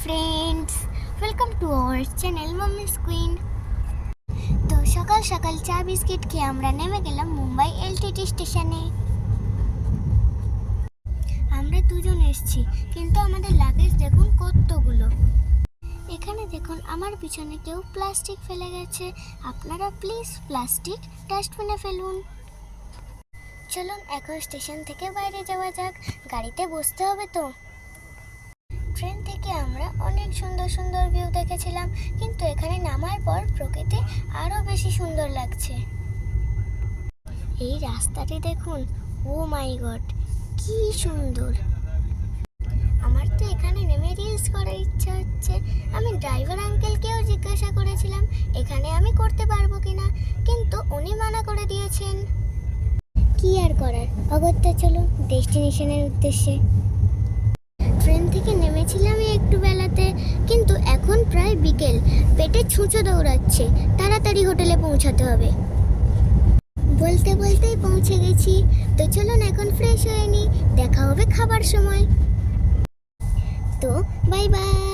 Friends, welcome to our channel mommy's queen. তো সকাল সকাল চা বিস্কিট খেয়ে আমরা নেমে গেলাম মুম্বাই এলটিটি স্টেশনে। আমরা দুজন এসেছি, কিন্তু আমাদের লাগেজ দেখুন কতগুলো। এখানে দেখুন আমার পিছনে কেউ প্লাস্টিক ফেলে গেছে। আপনারা প্লিজ প্লাস্টিক ডাস্টবিনে ফেলুন। চলুন এখন স্টেশন থেকে বাইরে যাওয়া যাক, গাড়িতে বসতে হবে তো। ট্রেন থেকে আমরা অনেক সুন্দর সুন্দর ভিউ দেখেছিলাম, কিন্তু এখানে নামার পর প্রকৃতি আরও বেশি সুন্দর লাগছে। এই রাস্তাটি দেখুন, ও মাই গড, কি সুন্দর। আমার তো এখানে নেমে রিলস করার ইচ্ছা হচ্ছে। আমি ড্রাইভার আঙ্কেলকেও জিজ্ঞাসা করেছিলাম এখানে আমি করতে পারবো কিনা, কিন্তু উনি মানা করে দিয়েছেন। কি আর করার, অগত্যা চলুন ডেস্টিনেশনের উদ্দেশ্যে। ট্রেন থেকে নেমেছিলাম একটু বেলাতে, কিন্তু এখন প্রায় বিকেল, পেটে ছুঁচো দৌড়াচ্ছে, তাড়াতাড়ি হোটেলে পৌঁছাতে হবে। বলতে বলতেই পৌঁছে গেছি। তো চলুন এখন ফ্রেশ হয়ে নিই, দেখা হবে খাবার সময়। তো বাই বাই।